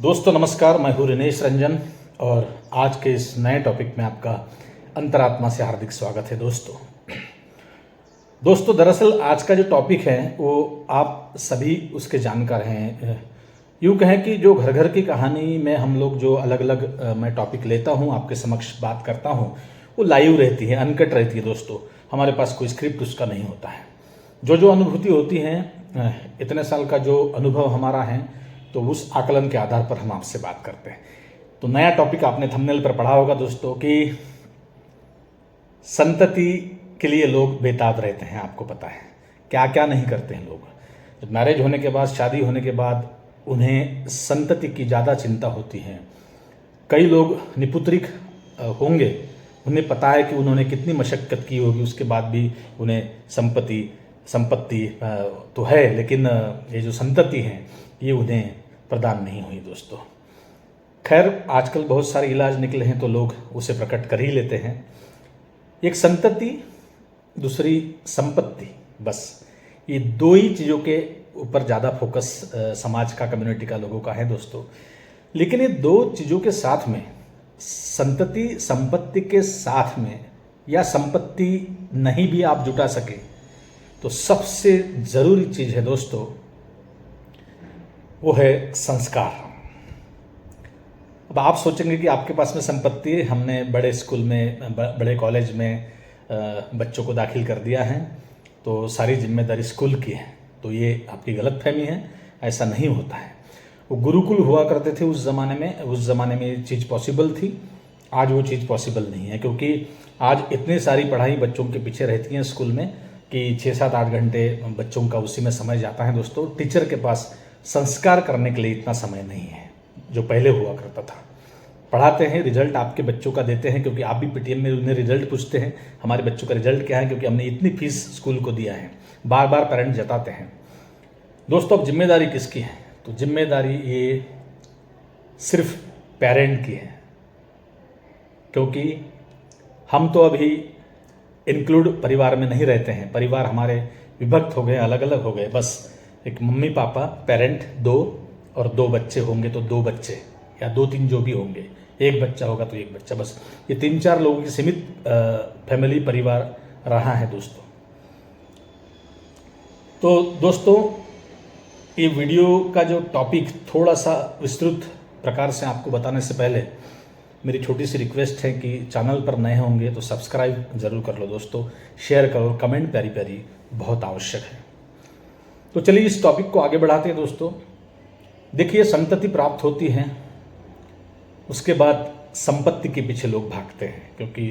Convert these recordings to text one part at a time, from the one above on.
दोस्तों नमस्कार, मैं हूँ रिनेश रंजन और आज के इस नए टॉपिक में आपका अंतरात्मा से हार्दिक स्वागत है। दोस्तों दरअसल आज का जो टॉपिक है वो आप सभी उसके जानकार हैं। यूँ कहें कि जो घर घर की कहानी में हम लोग जो अलग अलग मैं टॉपिक लेता हूँ, आपके समक्ष बात करता हूँ, वो लाइव रहती है, अनकट रहती है। दोस्तों हमारे पास कोई स्क्रिप्ट उसका नहीं होता है। जो अनुभूति होती है, इतने साल का जो अनुभव हमारा है, तो उस आकलन के आधार पर हम आपसे बात करते हैं। तो नया टॉपिक आपने थंबनेल पर पढ़ा होगा दोस्तों कि संतति के लिए लोग बेताब रहते हैं। आपको पता है क्या क्या नहीं करते हैं लोग। जब मैरिज होने के बाद, शादी होने के बाद उन्हें संतति की ज़्यादा चिंता होती है। कई लोग निपुत्रिक होंगे, उन्हें पता है कि उन्होंने कितनी मशक्क़त की होगी, उसके बाद भी उन्हें संपत्ति तो है, लेकिन ये जो संतति है ये उन्हें प्रदान नहीं हुई। दोस्तों खैर, आजकल बहुत सारे इलाज निकले हैं तो लोग उसे प्रकट कर ही लेते हैं। एक संतति, दूसरी संपत्ति, बस ये दो ही चीज़ों के ऊपर ज़्यादा फोकस समाज का, कम्युनिटी का, लोगों का है दोस्तों। लेकिन ये दो चीज़ों के साथ में, संतति संपत्ति के साथ में, या संपत्ति नहीं भी आप जुटा सके तो सबसे ज़रूरी चीज़ है दोस्तों, वो है संस्कार। अब आप सोचेंगे कि आपके पास में संपत्ति है, हमने बड़े स्कूल में, बड़े कॉलेज में बच्चों को दाखिल कर दिया है तो सारी जिम्मेदारी स्कूल की है। तो ये आपकी गलतफहमी है, ऐसा नहीं होता है। वो गुरुकुल हुआ करते थे उस ज़माने में ये चीज़ पॉसिबल थी। आज वो चीज़ पॉसिबल नहीं है, क्योंकि आज इतनी सारी पढ़ाई बच्चों के पीछे रहती है स्कूल में कि 6-7-8 घंटे बच्चों का उसी में समय जाता है। दोस्तों टीचर के पास संस्कार करने के लिए इतना समय नहीं है जो पहले हुआ करता था। पढ़ाते हैं, रिजल्ट आपके बच्चों का देते हैं, क्योंकि आप भी पीटीएम में उन्हें रिजल्ट पूछते हैं, हमारे बच्चों का रिजल्ट क्या है, क्योंकि हमने इतनी फीस स्कूल को दिया है। बार बार पेरेंट्स जताते हैं। दोस्तों अब जिम्मेदारी किसकी है? तो जिम्मेदारी ये सिर्फ पेरेंट की है, क्योंकि हम तो अभी इंक्लूड परिवार में नहीं रहते हैं। परिवार हमारे विभक्त हो गए, अलग अलग हो गए। बस एक मम्मी पापा, पेरेंट 2 और 2 बच्चे होंगे तो 2 बच्चे, या 2-3 जो भी होंगे, एक बच्चा होगा तो एक बच्चा, बस ये 3-4 लोगों की सीमित फैमिली, परिवार रहा है दोस्तों। तो दोस्तों ये वीडियो का जो टॉपिक थोड़ा सा विस्तृत प्रकार से आपको बताने से पहले मेरी छोटी सी रिक्वेस्ट है कि चैनल पर नए होंगे तो सब्सक्राइब ज़रूर कर लो दोस्तों, शेयर करो, कमेंट प्यारी प्यारी बहुत आवश्यक है। तो चलिए इस टॉपिक को आगे बढ़ाते हैं दोस्तों। देखिए, संतति प्राप्त होती है, उसके बाद संपत्ति के पीछे लोग भागते हैं, क्योंकि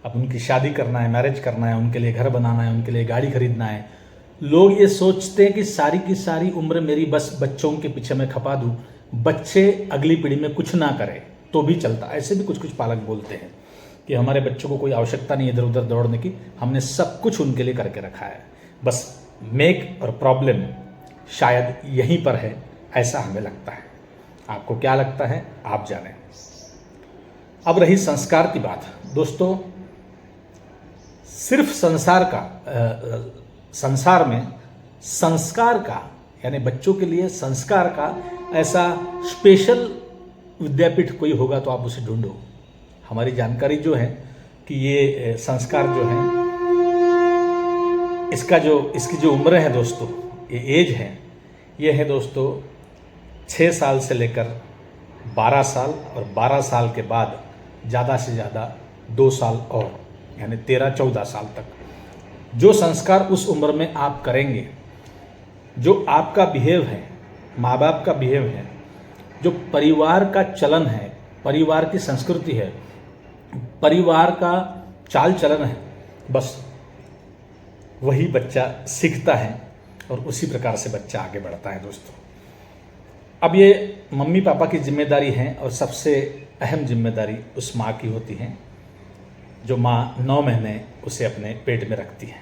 अब उनकी शादी करना है, मैरिज करना है, उनके लिए घर बनाना है, उनके लिए गाड़ी खरीदना है। लोग ये सोचते हैं कि सारी की सारी उम्र मेरी बस बच्चों के पीछे मैं खपा दूँ, बच्चे अगली पीढ़ी में कुछ ना करें तो भी चलता। ऐसे भी कुछ पालक बोलते हैं कि हमारे बच्चों को कोई आवश्यकता नहीं इधर उधर दौड़ने की, हमने सब कुछ उनके लिए करके रखा है। बस मेक और प्रॉब्लम शायद यहीं पर है, ऐसा हमें लगता है। आपको क्या लगता है आप जानें। अब रही संस्कार की बात दोस्तों, सिर्फ संसार में संस्कार का, यानी बच्चों के लिए संस्कार का ऐसा स्पेशल विद्यापीठ कोई होगा तो आप उसे ढूंढो। हमारी जानकारी जो है कि ये संस्कार जो है, इसकी जो उम्र है दोस्तों, ये एज है, ये है दोस्तों 6 साल से लेकर 12 साल, और 12 साल के बाद ज़्यादा से ज़्यादा 2 साल और, यानी 13-14 साल तक। जो संस्कार उस उम्र में आप करेंगे, जो आपका बिहेव है, माँ बाप का बिहेव है, जो परिवार का चलन है, परिवार की संस्कृति है, परिवार का चाल चलन है, बस वही बच्चा सीखता है और उसी प्रकार से बच्चा आगे बढ़ता है दोस्तों। अब ये मम्मी पापा की जिम्मेदारी है, और सबसे अहम जिम्मेदारी उस माँ की होती है जो माँ 9 महीने उसे अपने पेट में रखती है।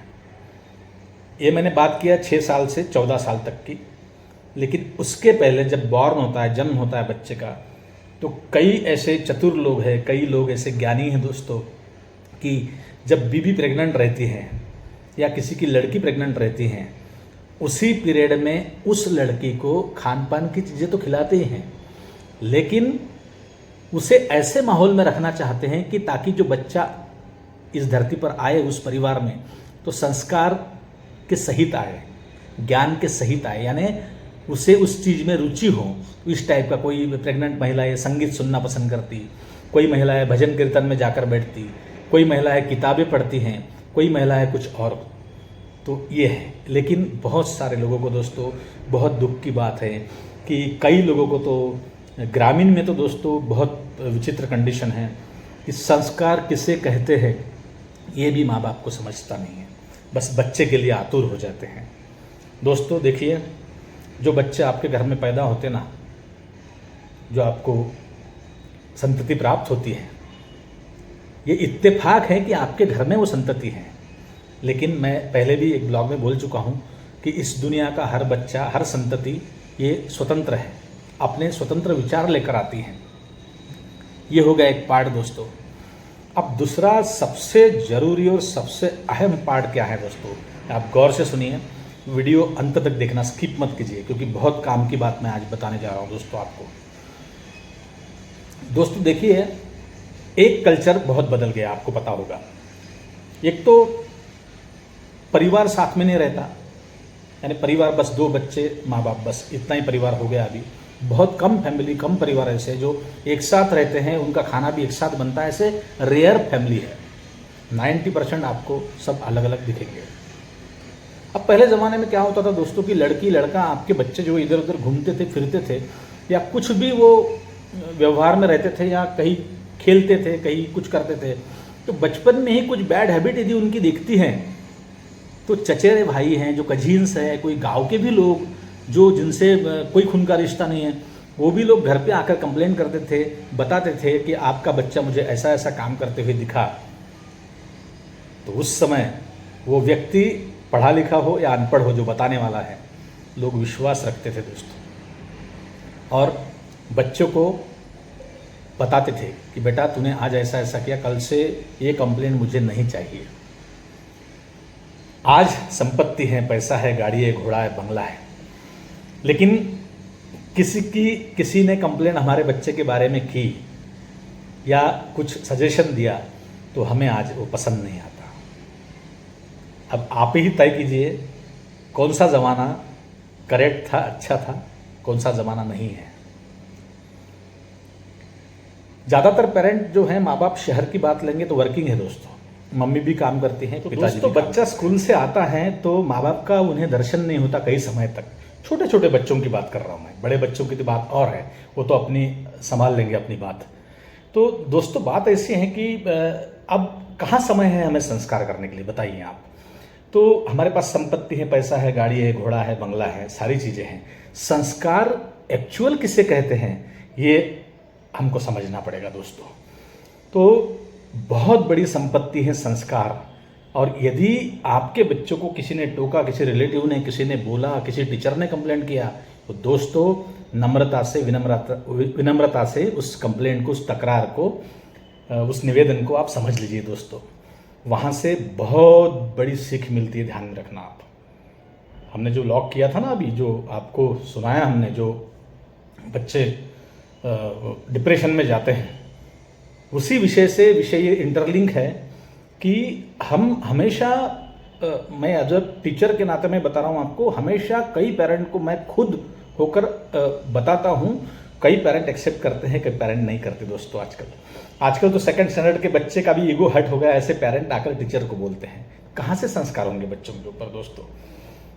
ये मैंने बात किया 6 साल से 14 साल तक की, लेकिन उसके पहले जब बॉर्न होता है, जन्म होता है बच्चे का, तो कई ऐसे चतुर लोग हैं, कई लोग ऐसे ज्ञानी हैं दोस्तों, कि जब बीबी प्रेग्नेंट रहती है या किसी की लड़की प्रेग्नेंट रहती हैं, उसी पीरियड में उस लड़की को खान पान की चीज़ें तो खिलाते ही हैं, लेकिन उसे ऐसे माहौल में रखना चाहते हैं कि ताकि जो बच्चा इस धरती पर आए उस परिवार में तो संस्कार के सहित आए, ज्ञान के सहित आए, यानी उसे उस चीज़ में रुचि हो। इस टाइप का कोई प्रेग्नेंट महिला है संगीत सुनना पसंद करती, कोई महिला है भजन कीर्तन में जाकर बैठती, कोई महिला है किताबें पढ़ती हैं, कोई महिला है कुछ और। तो ये है। लेकिन बहुत सारे लोगों को दोस्तों बहुत दुख की बात है कि कई लोगों को तो ग्रामीण में तो दोस्तों बहुत विचित्र कंडीशन है कि संस्कार किसे कहते हैं ये भी माँ बाप को समझता नहीं है, बस बच्चे के लिए आतुर हो जाते हैं। दोस्तों देखिए, जो बच्चे आपके घर में पैदा होते ना, जो आपको संतति प्राप्त होती है, ये इत्तेफाक है कि आपके घर में वो संतति है। लेकिन मैं पहले भी एक ब्लॉग में बोल चुका हूँ कि इस दुनिया का हर बच्चा, हर संतति ये स्वतंत्र है, अपने स्वतंत्र विचार लेकर आती हैं। ये हो गया एक पार्ट दोस्तों। अब दूसरा सबसे ज़रूरी और सबसे अहम पार्ट क्या है दोस्तों, आप गौर से सुनिए, वीडियो अंत तक देखना, स्किप मत कीजिए, क्योंकि बहुत काम की बात मैं आज बताने जा रहा हूँ दोस्तों आपको। दोस्तों देखिए, एक कल्चर बहुत बदल गया, आपको पता होगा। एक तो परिवार साथ में नहीं रहता, यानी परिवार बस 2 बच्चे, माँ बाप, बस इतना ही परिवार हो गया अभी। बहुत कम फैमिली, कम परिवार ऐसे जो एक साथ रहते हैं, उनका खाना भी एक साथ बनता है, ऐसे रेयर फैमिली है। 90% आपको सब अलग अलग दिखेंगे। अब पहले ज़माने में क्या होता था दोस्तों कि लड़की लड़का, आपके बच्चे जो इधर उधर घूमते थे, फिरते थे, या कुछ भी वो व्यवहार में रहते थे, या कहीं खेलते थे, कहीं कुछ करते थे, तो बचपन में ही कुछ बैड हैबिट यदि उनकी दिखती हैं तो चचेरे भाई हैं, जो कजीन्स है, कोई गांव के भी लोग जो जिनसे कोई खून का रिश्ता नहीं है, वो भी लोग घर पे आकर कंप्लेन करते थे, बताते थे कि आपका बच्चा मुझे ऐसा ऐसा काम करते हुए दिखा। तो उस समय वो व्यक्ति पढ़ा लिखा हो या अनपढ़ हो, जो बताने वाला है, लोग विश्वास रखते थे दोस्तों, और बच्चों को बताते थे कि बेटा तूने आज ऐसा ऐसा किया, कल से ये कंप्लेन मुझे नहीं चाहिए। आज संपत्ति है, पैसा है, गाड़ी है, घोड़ा है, बंगला है, लेकिन किसी ने कंप्लेन हमारे बच्चे के बारे में की या कुछ सजेशन दिया तो हमें आज वो पसंद नहीं आता। अब आप ही तय कीजिए कौन सा ज़माना करेक्ट था, अच्छा था, कौन सा ज़माना नहीं है। ज़्यादातर पेरेंट जो हैं, माँ बाप, शहर की बात लेंगे तो वर्किंग है दोस्तों, मम्मी भी काम करती हैं, तो दोस्तों बच्चा स्कूल से आता है तो माँ बाप का उन्हें दर्शन नहीं होता कई समय तक। छोटे छोटे बच्चों की बात कर रहा हूँ मैं, बड़े बच्चों की तो बात और है, वो तो अपनी संभाल लेंगे अपनी बात। तो दोस्तों बात ऐसी है कि अब कहाँ समय है हमें संस्कार करने के लिए, बताइए आप। तो हमारे पास संपत्ति है, पैसा है, गाड़ी है, घोड़ा है, बंगला है, सारी चीज़ें हैं। संस्कार एक्चुअल किसे कहते हैं ये हमको समझना पड़ेगा दोस्तों। तो बहुत बड़ी संपत्ति है संस्कार, और यदि आपके बच्चों को किसी ने टोका, किसी रिलेटिव ने, किसी ने बोला, किसी टीचर ने कंप्लेंट किया, तो दोस्तों नम्रता से, विनम्रता से उस कंप्लेंट को, उस तकरार को, उस निवेदन को आप समझ लीजिए दोस्तों। वहाँ से बहुत बड़ी सीख मिलती है, ध्यान में रखना आप। हमने जो लॉक किया था ना अभी, जो आपको सुनाया हमने, जो बच्चे डिप्रेशन में जाते हैं, उसी विषय से विषय ये इंटरलिंक है कि हम हमेशा, मैं एज अ टीचर के नाते मैं बता रहा हूँ आपको, हमेशा कई पेरेंट को मैं खुद होकर बताता हूँ। कई पेरेंट एक्सेप्ट करते हैं, कई पेरेंट नहीं करते दोस्तों। आजकल तो 2nd स्टैंडर्ड के बच्चे का भी ईगो हर्ट हो गया, ऐसे पेरेंट आकर टीचर को बोलते हैं। कहाँ से संस्कार होंगे बच्चों के ऊपर दोस्तों।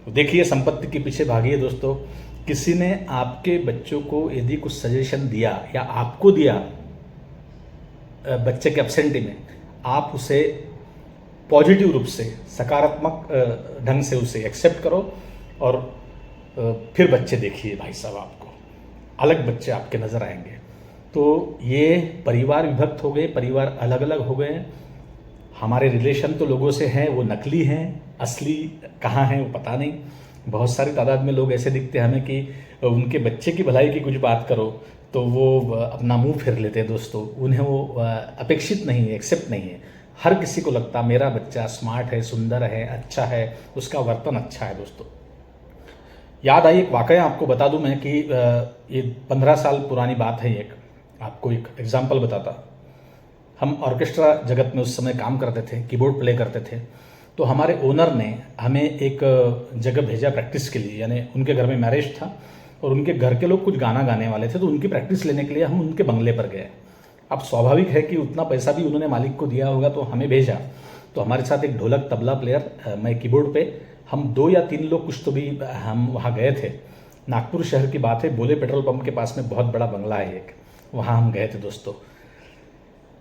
तो देखिए, संपत्ति के पीछे भागिए दोस्तों। किसी ने आपके बच्चों को यदि कुछ सजेशन दिया या आपको दिया बच्चे के एब्सेंटी में, आप उसे पॉजिटिव रूप से, सकारात्मक ढंग से उसे एक्सेप्ट करो, और फिर बच्चे देखिए भाई साहब, आपको अलग बच्चे आपके नज़र आएंगे। तो ये परिवार विभक्त हो गए, परिवार अलग अलग हो गए। हमारे रिलेशन तो लोगों से हैं, वो नकली हैं, असली कहाँ हैं वो पता नहीं। बहुत सारी तादाद में लोग ऐसे दिखते हैं हमें कि उनके बच्चे की भलाई की कुछ बात करो तो वो अपना मुंह फेर लेते हैं दोस्तों। उन्हें वो अपेक्षित नहीं है, एक्सेप्ट नहीं है। हर किसी को लगता मेरा बच्चा स्मार्ट है, सुंदर है, अच्छा है, उसका वर्तन अच्छा है दोस्तों। याद आई एक वाकया आपको बता दूं मैं कि ये 15 साल पुरानी बात है। एक आपको एक एग्जांपल बताता। हम ऑर्केस्ट्रा जगत में उस समय काम करते थे, कीबोर्ड प्ले करते थे। तो हमारे ओनर ने हमें एक जगह भेजा प्रैक्टिस के लिए, यानी उनके घर में मैरिज था और उनके घर के लोग कुछ गाना गाने वाले थे, तो उनकी प्रैक्टिस लेने के लिए हम उनके बंगले पर गए। अब स्वाभाविक है कि उतना पैसा भी उन्होंने मालिक को दिया होगा, तो हमें भेजा। तो हमारे साथ एक ढोलक, तबला प्लेयर, मैं कीबोर्ड पे, हम 2 या 3 लोग कुछ तो भी हम वहाँ गए थे। नागपुर शहर की बात है, बोले पेट्रोल पंप के पास में बहुत बड़ा बंगला है एक, वहाँ हम गए थे दोस्तों।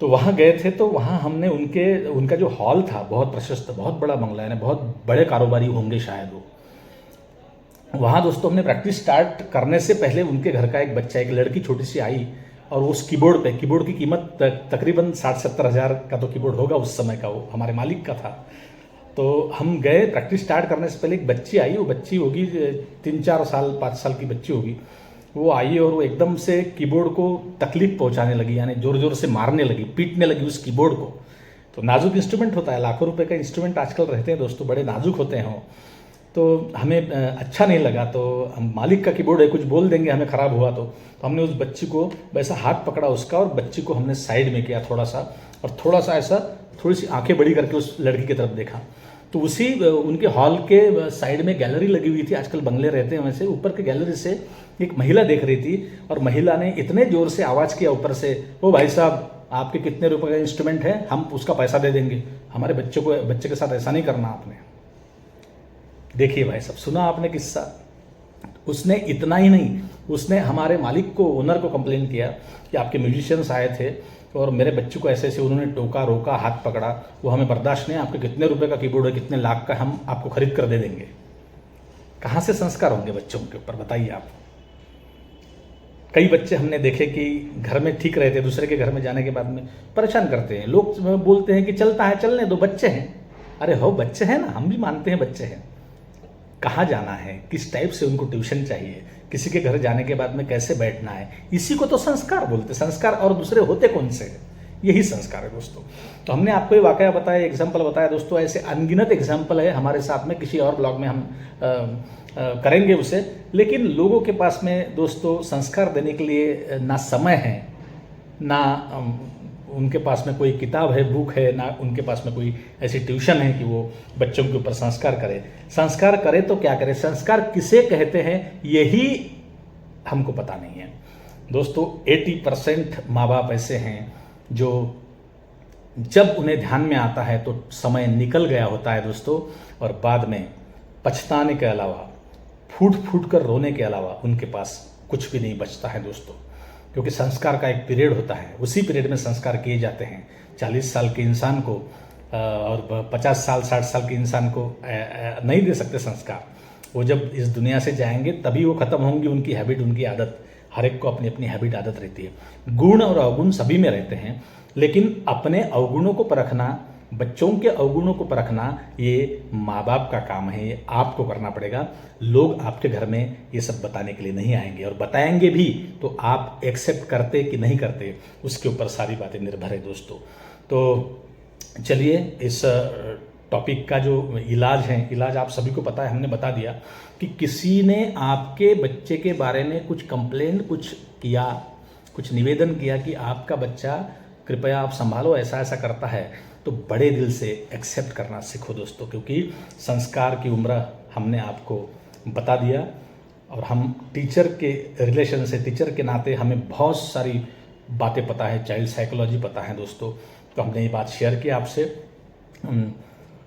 तो वहाँ गए थे, तो वहाँ हमने उनका जो हॉल था, बहुत प्रशस्त, बहुत बड़ा बंगला है, बहुत बड़े कारोबारी होंगे शायद वो। वहाँ दोस्तों हमने प्रैक्टिस स्टार्ट करने से पहले उनके घर का एक बच्चा, एक लड़की छोटी सी आई और उस कीबोर्ड की कीमत तकरीबन 60-70 हज़ार का तो कीबोर्ड होगा उस समय का, वो हमारे मालिक का था। तो हम गए, प्रैक्टिस स्टार्ट करने से पहले एक बच्ची आई, वो बच्ची होगी 3-4 साल, 5 साल की बच्ची होगी। वो आई और वो एकदम से कीबोर्ड को तकलीफ पहुंचाने लगी, यानी जोर जोर से मारने लगी, पीटने लगी उस कीबोर्ड को। तो नाजुक इंस्ट्रूमेंट होता है, लाखों रुपए का इंस्ट्रूमेंट आजकल रहते हैं दोस्तों, बड़े नाजुक होते हैं वो। तो हमें अच्छा नहीं लगा, तो हम मालिक का कीबोर्ड है, कुछ बोल देंगे हमें ख़राब हुआ तो हमने उस बच्ची को वैसा हाथ पकड़ा उसका और बच्ची को हमने साइड में किया थोड़ा सा, और थोड़ा सा ऐसा थोड़ी सी आंखें बड़ी करके उस लड़की की तरफ देखा। तो उसी उनके हॉल के साइड में गैलरी लगी हुई थी, आजकल बंगले रहते हैं वैसे, ऊपर के गैलरी से एक महिला देख रही थी और महिला ने इतने जोर से आवाज़ किया ऊपर से, ओ भाई साहब, आपके कितने रुपए का इंस्ट्रूमेंट है, हम उसका पैसा दे देंगे, हमारे बच्चे के साथ ऐसा नहीं करना आपने। देखिए भाई साहब, सुना आपने किस्सा। उसने इतना ही नहीं, उसने हमारे मालिक को, ओनर को कंप्लेन किया कि आपके म्यूजिशियंस आए थे और मेरे बच्चे को ऐसे ऐसे उन्होंने टोका, रोका, हाथ पकड़ा, वो हमें बर्दाश्त नहीं, आपके कितने रुपए का कीबोर्ड है, कितने लाख का, हम आपको खरीद कर दे देंगे। कहाँ से संस्कार होंगे बच्चों के ऊपर, बताइए आप। कई बच्चे हमने देखे कि घर में ठीक रहते, दूसरे के घर में जाने के बाद में परेशान करते हैं। लोग बोलते हैं कि चलता है, चलने दो, बच्चे हैं। अरे हो, बच्चे हैं ना, हम भी मानते हैं बच्चे हैं। कहाँ जाना है, किस टाइप से उनको ट्यूशन चाहिए, किसी के घर जाने के बाद में कैसे बैठना है, इसी को तो संस्कार बोलते। संस्कार और दूसरे होते कौन से, यही संस्कार है दोस्तों। तो हमने आपको ये वाकया बताया, एग्जाम्पल बताया दोस्तों, ऐसे अनगिनत एग्जाम्पल है हमारे साथ में, किसी और ब्लॉग में हम करेंगे उसे। लेकिन लोगों के पास में दोस्तों संस्कार देने के लिए ना समय है, ना उनके पास में कोई किताब है, बुक है, ना उनके पास में कोई ऐसी ट्यूशन है कि वो बच्चों के ऊपर संस्कार करे। संस्कार करे तो क्या करे, संस्कार किसे कहते हैं यही हमको पता नहीं है दोस्तों। 80% माँ बाप ऐसे हैं जो जब उन्हें ध्यान में आता है तो समय निकल गया होता है दोस्तों, और बाद में पछताने के अलावा, फूट फूट कर रोने के अलावा उनके पास कुछ भी नहीं बचता है दोस्तों। क्योंकि संस्कार का एक पीरियड होता है, उसी पीरियड में संस्कार किए जाते हैं। 40 साल के इंसान को और 50 साल 60 साल के इंसान को नहीं दे सकते संस्कार। वो जब इस दुनिया से जाएंगे तभी वो खत्म होंगी, उनकी हैबिट, उनकी आदत। हर एक को अपनी अपनी हैबिट, आदत रहती है। गुण और अवगुण सभी में रहते हैं, लेकिन अपने अवगुणों को परखना, बच्चों के अवगुणों को परखना, ये माँ बाप का काम है, ये आपको करना पड़ेगा। लोग आपके घर में ये सब बताने के लिए नहीं आएंगे, और बताएंगे भी तो आप एक्सेप्ट करते कि नहीं करते, उसके ऊपर सारी बातें निर्भर है दोस्तों। तो चलिए, इस टॉपिक का जो इलाज है, इलाज आप सभी को पता है, हमने बता दिया कि किसी ने आपके बच्चे के बारे में कुछ कंप्लेंट, कुछ किया, कुछ निवेदन किया कि आपका बच्चा कृपया आप संभालो, ऐसा ऐसा करता है, तो बड़े दिल से एक्सेप्ट करना सीखो दोस्तों। क्योंकि संस्कार की उम्र हमने आपको बता दिया, और हम टीचर के रिलेशन से, टीचर के नाते हमें बहुत सारी बातें पता है, चाइल्ड साइकोलॉजी पता है दोस्तों। तो हमने ये बात शेयर की आपसे।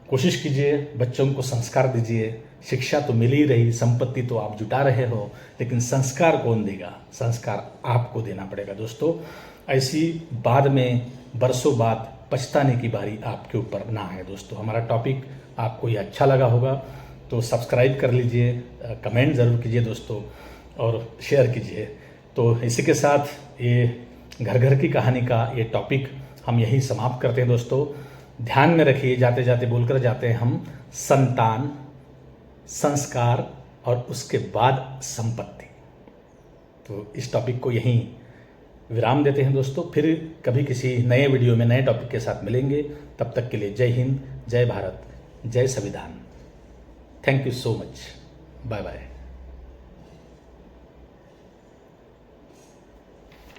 कोशिश कीजिए, बच्चों को संस्कार दीजिए। शिक्षा तो मिल ही रही, संपत्ति तो आप जुटा रहे हो, लेकिन संस्कार कौन देगा? संस्कार आपको देना पड़ेगा दोस्तों। ऐसी बाद में, बरसों बाद पछताने की बारी आपके ऊपर ना आए दोस्तों। हमारा टॉपिक आपको ये अच्छा लगा होगा तो सब्सक्राइब कर लीजिए, कमेंट ज़रूर कीजिए दोस्तों, और शेयर कीजिए। तो इसी के साथ ये घर घर की कहानी का ये टॉपिक हम यहीं समाप्त करते हैं दोस्तों। ध्यान में रखिए, जाते जाते बोलकर जाते हैं हम, संतान, संस्कार और उसके बाद संपत्ति। तो इस टॉपिक को यहीं विराम देते हैं दोस्तों। फिर कभी किसी नए वीडियो में नए टॉपिक के साथ मिलेंगे। तब तक के लिए जय हिंद, जय भारत, जय संविधान। Thank you so much. Bye bye.